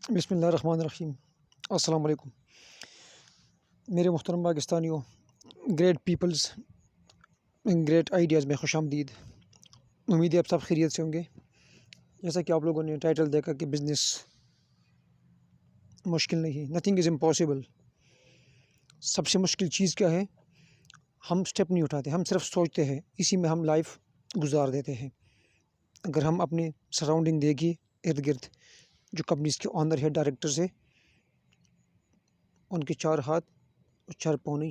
بسم اللہ الرحمن الرحیم۔ السلام علیکم میرے محترم پاکستانیوں، گریٹ پیپلز، گریٹ آئیڈیاز میں خوش آمدید۔ امید ہے آپ سب خیریت سے ہوں گے۔ جیسا کہ آپ لوگوں نے ٹائٹل دیکھا کہ بزنس مشکل نہیں ہے، نتھنگ از امپاسبل۔ سب سے مشکل چیز کیا ہے؟ ہم سٹیپ نہیں اٹھاتے، ہم صرف سوچتے ہیں، اسی میں ہم لائف گزار دیتے ہیں۔ اگر ہم اپنے سراؤنڈنگ دیکھیے، ارد گرد جو کمپنیز کے آنر ہے، ڈائریکٹرز ہے، ان کے 4 ہاتھ اور 4 پاؤں نہیں،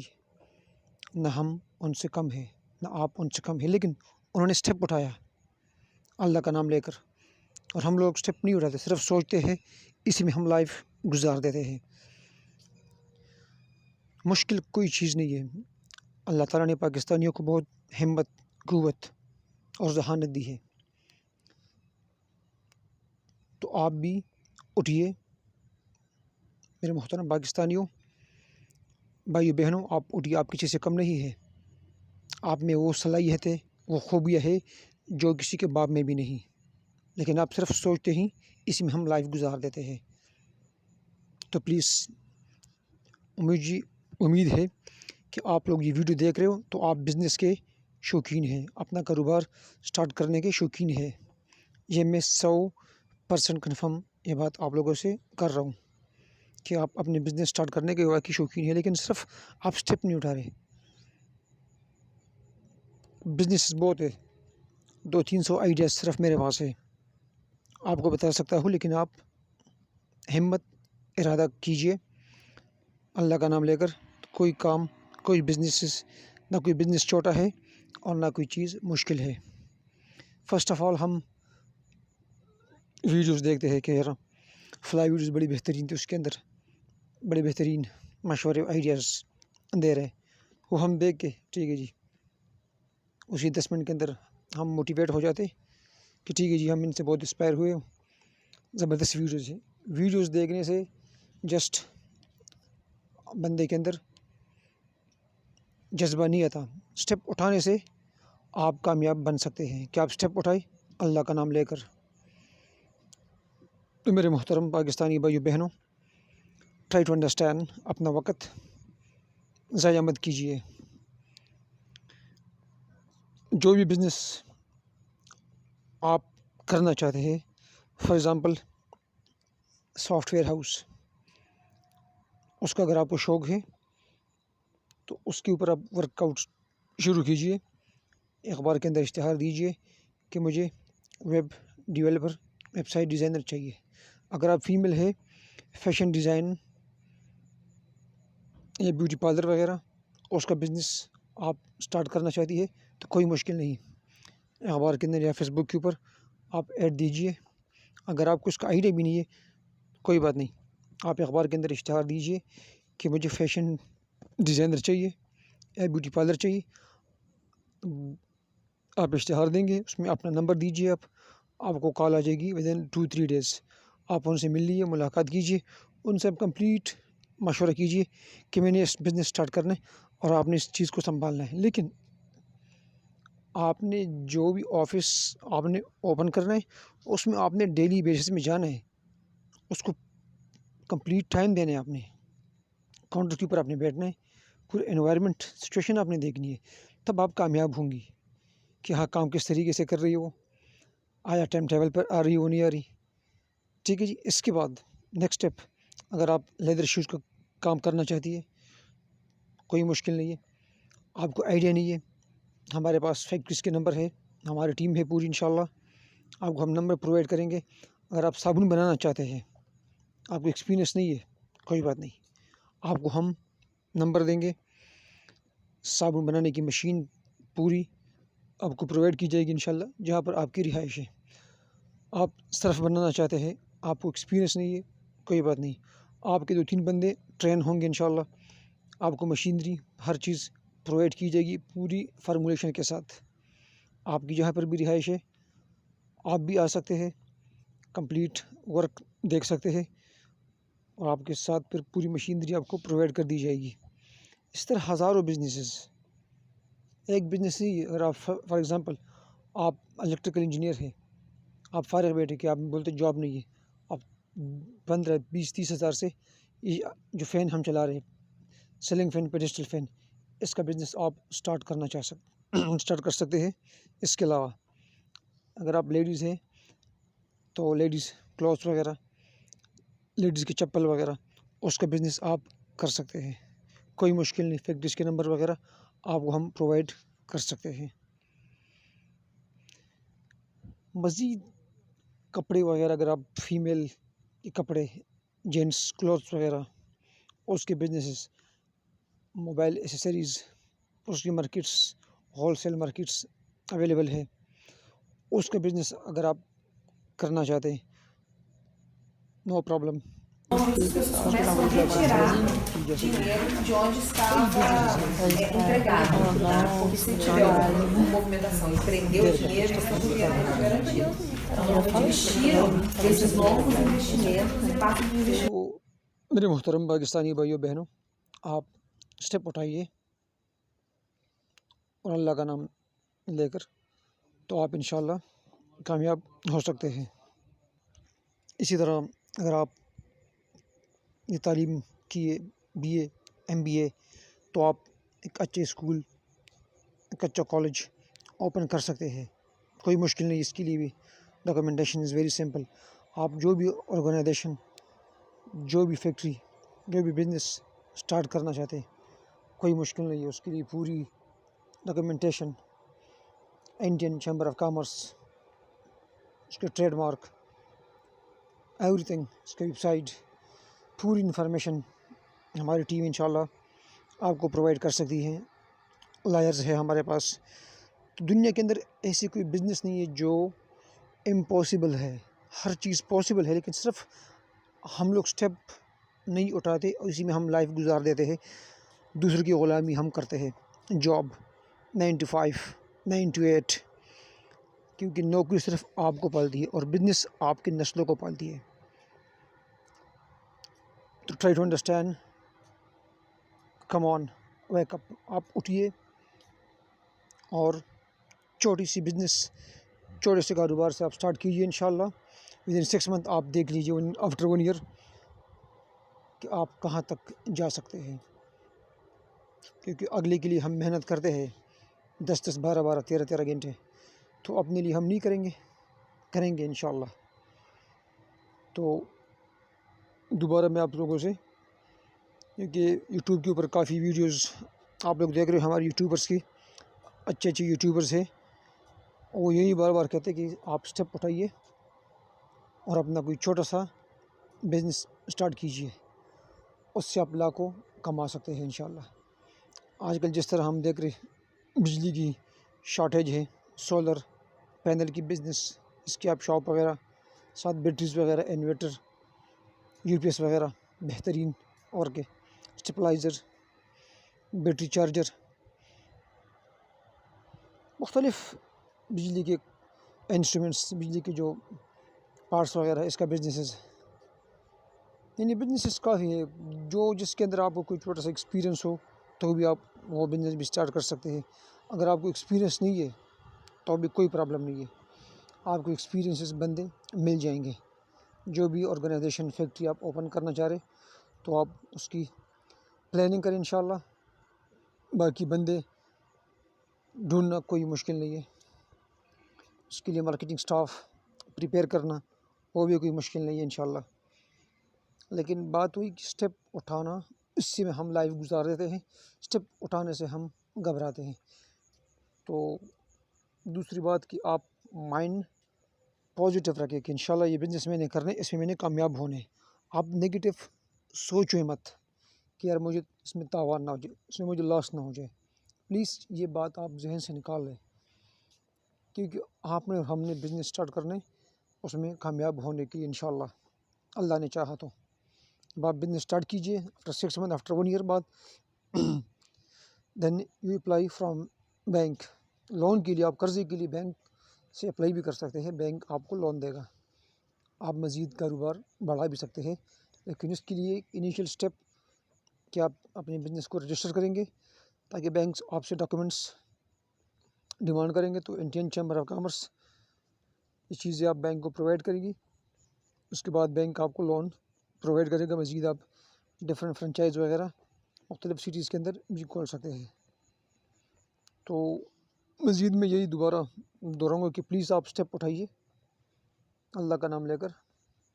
نہ ہم ان سے کم ہیں، نہ آپ ان سے کم ہیں، لیکن انہوں نے سٹیپ اٹھایا اللہ کا نام لے کر، اور ہم لوگ سٹیپ نہیں اٹھاتے، صرف سوچتے ہیں، اسی میں ہم لائف گزار دیتے ہیں۔ مشکل کوئی چیز نہیں ہے۔ اللہ تعالیٰ نے پاکستانیوں کو بہت ہمت، قوت اور ذہانت دی ہے، تو آپ بھی اٹھیے میرے محترم پاکستانیوں، بھائیو بہنوں، آپ اٹھیے، آپ کسی سے کم نہیں ہے۔ آپ میں وہ صلاحیت ہے، وہ خوبیاں ہے جو کسی کے باپ میں بھی نہیں، لیکن آپ صرف سوچتے ہی اسی میں ہم لائف گزار دیتے ہیں۔ تو پلیز امید ہے کہ آپ لوگ یہ ویڈیو دیکھ رہے ہو تو آپ بزنس کے شوقین ہیں، اپنا کاروبار سٹارٹ کرنے کے شوقین ہیں۔ یہ میں 100% کنفرم یہ بات آپ لوگوں سے کر رہا ہوں کہ آپ اپنے بزنس سٹارٹ کرنے کے واقعی شوقین ہیں، لیکن صرف آپ سٹیپ نہیں اٹھا رہے۔ بزنس بہت ہے، 200-300 آئیڈیاز صرف میرے پاس ہے، آپ کو بتا سکتا ہوں، لیکن آپ ہمت ارادہ کیجئے اللہ کا نام لے کر۔ کوئی کام، کوئی بزنس، نہ کوئی بزنس چھوٹا ہے اور نہ کوئی چیز مشکل ہے۔ فرسٹ آف آل ہم ویڈیوز دیکھتے ہیں کہ یار فلائی ویڈیوز بڑی بہترین تھی، اس کے اندر بڑے بہترین مشورے آئیڈیاز دے رہے، وہ ہم دیکھ کے ٹھیک ہے جی، اسی 10 منٹ کے اندر ہم موٹیویٹ ہو جاتے کہ ٹھیک ہے جی، ہم ان سے بہت انسپائر ہوئے، زبردست ویڈیوز ہیں۔ ویڈیوز دیکھنے سے جسٹ بندے کے اندر جذبہ نہیں آتا، سٹیپ اٹھانے سے آپ کامیاب بن سکتے ہیں۔ کہ آپ سٹیپ اٹھائے اللہ کا نام لے کر۔ تو میرے محترم پاکستانی بھائیو بہنوں، ٹرائی ٹو انڈرسٹینڈ، اپنا وقت ضائع مت کیجیے۔ جو بھی بزنس آپ کرنا چاہتے ہیں، for example software house, اس کا اگر آپ کو شوق ہے تو اس کے اوپر آپ ورک آؤٹ شروع کیجئے، اخبار کے اندر اشتہار دیجئے کہ مجھے web developer, website designer چاہیے۔ اگر آپ فیمیل ہے، فیشن ڈیزائن یا بیوٹی پارلر وغیرہ، اس کا بزنس آپ سٹارٹ کرنا چاہتی ہے تو کوئی مشکل نہیں، اخبار کے اندر یا فیس بک کے اوپر آپ ایڈ دیجئے۔ اگر آپ کو اس کا آئیڈیا بھی نہیں ہے کوئی بات نہیں، آپ اخبار کے اندر اشتہار دیجئے کہ مجھے فیشن ڈیزائنر چاہیے یا بیوٹی پارلر چاہیے، آپ اشتہار دیں گے، اس میں اپنا نمبر دیجئے، آپ کو کال آ جائے گی ودن 2-3 ڈیز، آپ ان سے مل لیجیے، ملاقات کیجیے، ان سے آپ کمپلیٹ مشورہ کیجیے کہ میں نے اس بزنس سٹارٹ کرنا ہے اور آپ نے اس چیز کو سنبھالنا ہے، لیکن آپ نے جو بھی آفس آپ نے اوپن کرنا ہے اس میں آپ نے ڈیلی بیسس میں جانا ہے، اس کو کمپلیٹ ٹائم دینا ہے، آپ نے کاؤنٹر کے اوپر آپ نے بیٹھنا ہے، پورے انوائرمنٹ سچویشن آپ نے دیکھنی ہے، تب آپ کامیاب ہوں گی کہ ہاں کام کس طریقے سے کر رہی ہے وہ، آیا ٹائم ٹیبل پر آ رہی ہے وہ نہیں آ رہی، ٹھیک ہے جی۔ اس کے بعد نیکسٹ اسٹیپ، اگر آپ لیدر شوز کا کام کرنا چاہتی ہے کوئی مشکل نہیں ہے، آپ کو آئیڈیا نہیں ہے، ہمارے پاس فیکٹریز کے نمبر ہے، ہماری ٹیم ہے پوری، انشاءاللہ آپ کو ہم نمبر پرووائڈ کریں گے۔ اگر آپ صابن بنانا چاہتے ہیں، آپ کو ایکسپیرینس نہیں ہے کوئی بات نہیں، آپ کو ہم نمبر دیں گے، صابن بنانے کی مشین پوری آپ کو پرووائڈ کی جائے گی انشاءاللہ، جہاں پر آپ کی رہائش ہے۔ آپ صرف بنانا چاہتے ہیں، آپ کو ایکسپیرینس نہیں ہے کوئی بات نہیں، آپ کے 2-3 بندے ٹرین ہوں گے انشاءاللہ، آپ کو مشینری ہر چیز پرووائڈ کی جائے گی پوری فارمولیشن کے ساتھ۔ آپ کی جہاں پر بھی رہائش ہے آپ بھی آ سکتے ہیں، کمپلیٹ ورک دیکھ سکتے ہیں، اور آپ کے ساتھ پھر پوری مشینری آپ کو پرووائڈ کر دی جائے گی۔ اس طرح ہزاروں بزنسز، ایک بزنس نہیں، اگر آپ فار ایگزامپل آپ الیکٹریکل انجینئر ہیں، آپ فارغ بیٹھے کہ آپ بولتے جاب نہیں ہے، آپ 15-20-30 ہزار سے یہ جو فین ہم چلا رہے ہیں سیلنگ فین پیڈسٹل فین اس کا بزنس آپ سٹارٹ کر سکتے ہیں۔ اس کے علاوہ اگر آپ لیڈیز ہیں تو لیڈیز کلوتھس وغیرہ، لیڈیز کے چپل وغیرہ اس کا بزنس آپ کر سکتے ہیں، کوئی مشکل نہیں۔ فیکٹریز کے نمبر وغیرہ آپ کو ہم پرووائڈ کر سکتے ہیں۔ مزید کپڑے وغیرہ اگر آپ فیمیل کے کپڑے، جینٹس کلوتھس وغیرہ اس کے بزنسز، موبائل ایسیسریز اس کی markets, wholesale markets available ہے، اس کا بزنس اگر آپ کرنا چاہتے ہیں no problem. Começam a retirar dinheiro de onde estava empregado, tá? Porque se tiver uma movimentação e prender o dinheiro, eles estão com o dinheiro muito garantido. Então, eles tiram esses novos investimentos e passam para investir. تو میرے محترم پاکستانی بھائیوں بہنوں، آپ step اٹھائیے اور اللہ کا نام لے کر، تو آپ انشاءاللہ کامیاب ہو سکتے ہیں۔ اسی طرح اگر آپ یہ تعلیم کیے BA MBA تو آپ ایک اچھے اسکول، ایک اچھا کالج اوپن کر سکتے ہیں، کوئی مشکل نہیں۔ اس کے لیے بھی ڈاکومنٹیشن از ویری سمپل۔ آپ جو بھی آرگنائزیشن، جو بھی فیکٹری، جو بھی بزنس سٹارٹ کرنا چاہتے ہیں کوئی مشکل نہیں ہے، اس کے لیے پوری documentation, Indian chamber of commerce, اس کے ٹریڈ مارک، ایوری تھنگ، اس کے ویب سائٹ، پوری انفارمیشن ہماری ٹیم انشاءاللہ آپ کو پرووائڈ کر سکتی ہے۔ لائرز ہے ہمارے پاس۔ تو دنیا کے اندر ایسی کوئی بزنس نہیں ہے جو امپاسبل ہے، ہر چیز پاسبل ہے، لیکن صرف ہم لوگ سٹیپ نہیں اٹھاتے، اسی میں ہم لائف گزار دیتے ہیں، دوسرے کی غلامی ہم کرتے ہیں، جاب 9 to 5 9 to 8، کیونکہ نوکری صرف آپ کو پالتی ہے اور بزنس آپ کی نسلوں کو پالتی ہے۔ تو try to understand, come on, wake up, آپ اٹھیے اور چھوٹی سی بزنس، چھوٹے سے کاروبار سے آپ سٹارٹ کیجیے انشاءاللہ۔ ودن 6 months آپ دیکھ لیجیے آفٹر 1 year کہ آپ کہاں تک جا سکتے ہیں، کیونکہ اگلے کے لیے ہم محنت کرتے ہیں 10 12 13 گھنٹے، تو اپنے لیے ہم نہیں کریں گے انشاءاللہ۔ تو دوبارہ میں آپ لوگوں سے، کیونکہ یوٹیوب کے اوپر کافی ویڈیوز آپ لوگ دیکھ رہے ہیں ہمارے یوٹیوبرس کی، اچھے یوٹیوبرس ہیں، وہ یہی بار بار کہتے ہیں کہ آپ اسٹیپ اٹھائیے اور اپنا کوئی چھوٹا سا بزنس سٹارٹ کیجیے، اس سے آپ لاکھوں کما سکتے ہیں انشاءاللہ۔ آج کل جس طرح ہم دیکھ رہے ہیں بجلی کی شارٹیج ہے، سولر پینل کی بزنس، اس کی آپ شاپ وغیرہ، ساتھ بیٹریز وغیرہ، انورٹر، UPS وغیرہ بہترین، اور کے اسٹیپلائزر، بیٹری چارجر، مختلف بجلی کے انسٹرومنٹس، بجلی کے جو پارٹس وغیرہ، اس کا بزنسز، یعنی بزنسز کافی ہے۔ جو جس کے اندر آپ کو کوئی چھوٹا سا ایکسپیرینس ہو تو بھی آپ وہ بزنس بھی سٹارٹ کر سکتے ہیں۔ اگر آپ کو ایکسپیرینس نہیں ہے تو بھی کوئی پرابلم نہیں ہے، آپ کو ایکسپیرینسز بندے مل جائیں گے۔ جو بھی آرگنائزیشن، فیکٹری آپ اوپن کرنا چاہ رہے تو آپ اس کی پلاننگ کریں انشاءاللہ۔ باقی بندے ڈھونڈنا کوئی مشکل نہیں ہے، اس کے لیے مارکیٹنگ سٹاف پریپیئر کرنا وہ بھی کوئی مشکل نہیں ہے انشاءاللہ۔ لیکن بات ہوئی کہ سٹیپ اٹھانا، اس سے میں ہم لائف گزار دیتے ہیں، سٹیپ اٹھانے سے ہم گھبراتے ہیں۔ تو دوسری بات کہ آپ مائنڈ پازیٹیو رکھیں کہ انشاءاللہ یہ بزنس میں نے کرنے، اس میں نے کامیاب ہونے۔ آپ نگیٹو سوچیں مت کہ یار مجھے اس میں تاوان نہ ہو جائے، اس میں مجھے لاس نہ ہو جائے، پلیز یہ بات آپ ذہن سے نکال لیں، کیونکہ ہم نے بزنس سٹارٹ کرنے، اس میں کامیاب ہونے کی انشاءاللہ اللہ نے چاہا تو۔ اب آپ بزنس سٹارٹ کیجئے، آفٹر 6 months، آفٹر 1 year بعد then you apply from bank, loan کے لیے، آپ قرضے کے لیے بینک سے اپلائی بھی کر سکتے ہیں، بینک آپ کو لون دے گا، آپ مزید کاروبار بڑھا بھی سکتے ہیں۔ لیکن اس کے لیے انیشیل سٹیپ کہ آپ اپنے بزنس کو رجسٹر کریں گے، تاکہ بینکس آپ سے ڈاکومنٹس ڈیمانڈ کریں گے، تو انڈین چیمبر آف کامرس یہ چیزیں آپ بینک کو پرووائڈ کریں گی۔ اس کے بعد بینک آپ کو لون پرووائڈ کرے گا. مزید آپ ڈفرینٹ فرنچائز وغیرہ مختلف سٹیز کے اندر بھی کھول سکتے ہیں. تو مزید میں یہی دوبارہ دہراؤں گا کہ پلیز آپ اسٹیپ اٹھائیے اللہ کا نام لے کر.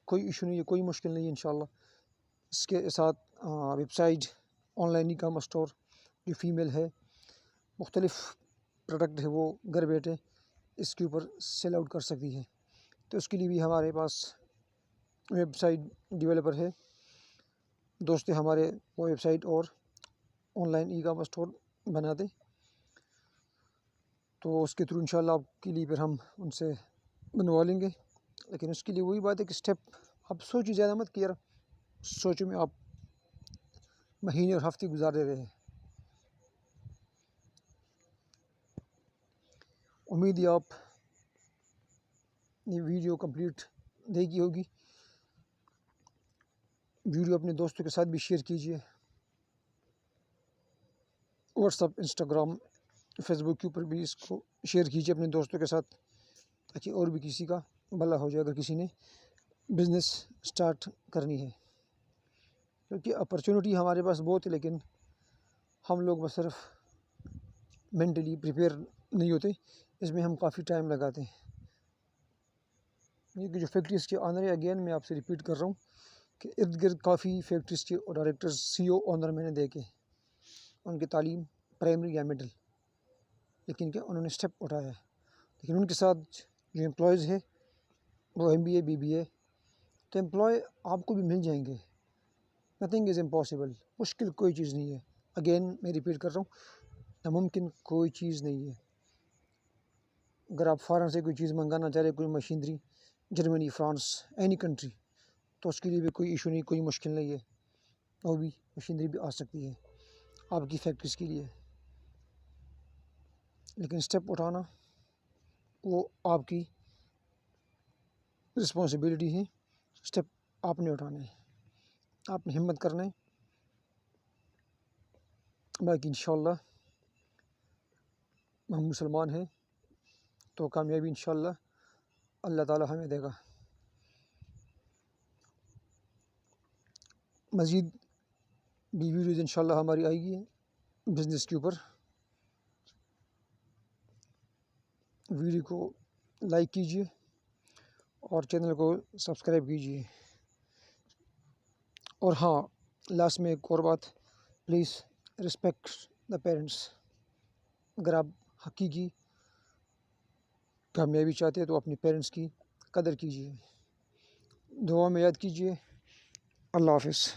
کوئی ایشو نہیں ہے, کوئی مشکل نہیں ہے انشاءاللہ. اس کے ساتھ website, online e commerce store جو فیمیل ہے, مختلف پروڈکٹ ہے وہ گھر بیٹھے اس کے اوپر سیل آؤٹ کر سکتی ہے. تو اس کے لیے بھی ہمارے پاس ویب سائٹ ڈیولپر ہے, دوست ہمارے وہ ویب سائٹ اور on line e commerce store بنا دیں. تو اس کے تھرو انشاءاللہ آپ کے لیے پھر ہم ان سے بنوا لیں گے. لیکن اس کے لیے وہی بات ہے کہ اسٹیپ آپ سوچی زیادہ مت کیا, سوچو میں آپ مہینے اور ہفتے گزار دے رہے ہیں. امید ہے آپ یہ ویڈیو کمپلیٹ دیکھی ہوگی. ویڈیو اپنے دوستوں کے ساتھ بھی شیئر کیجیے, واٹس ایپ, انسٹاگرام, فیس بک کے اوپر بھی اس کو شیئر کیجیے اپنے دوستوں کے ساتھ, تاکہ اور بھی کسی کا بھلا ہو جائے اگر کسی نے بزنس سٹارٹ کرنی ہے. کیونکہ اپرچونٹی ہمارے پاس بہت ہے, لیکن ہم لوگ بس صرف مینٹلی پریپیئر نہیں ہوتے, اس میں ہم کافی ٹائم لگاتے ہیں. یہ جو فیکٹریز کے آنر ہے, اگین میں آپ سے ریپیٹ کر رہا ہوں کہ ارد گرد کافی فیکٹریز کے ڈائریکٹرز, سی او, آنر میں نے دیکھے, ان کی تعلیم پرائمری یا مڈل, لیکن کہ انہوں نے اسٹیپ اٹھایا ہے. لیکن ان کے ساتھ جو امپلائیز ہے وہ MBA BBA, تو امپلائی آپ کو بھی مل جائیں گے. نتھنگ از امپاسبل, مشکل کوئی چیز نہیں ہے. اگین میں ریپیٹ کر رہا ہوں, ناممکن کوئی چیز نہیں ہے. اگر آپ فارن سے کوئی چیز منگانا چاہ رہے, کوئی machinery, Germany, France, any country, تو اس کے لیے بھی کوئی ایشو نہیں, کوئی مشکل نہیں ہے. وہ بھی مشینری بھی آ سکتی ہے آپ کی فیکٹریز کے لیے. لیکن اسٹیپ اٹھانا وہ آپ کی رسپانسبلٹی ہے. اسٹیپ آپ نے اٹھانا ہے, آپ نے ہمت کرنا ہے. باقی انشاءاللہ ہم مسلمان ہیں تو کامیابی انشاءاللہ اللہ تعالی ہمیں دے گا. مزید بھی ویڈیوز انشاءاللہ ہماری آئے گی بزنس کے اوپر. ویڈیو کو لائک کیجیے اور چینل کو سبسکرائب کیجیے. اور ہاں, لاسٹ میں ایک اور بات, پلیز رسپیکٹ دا پیرنٹس. اگر آپ حقیقی کامیابی چاہتے ہیں تو اپنے پیرنٹس کی قدر کیجیے. دعا میں یاد کیجیے. اللہ حافظ.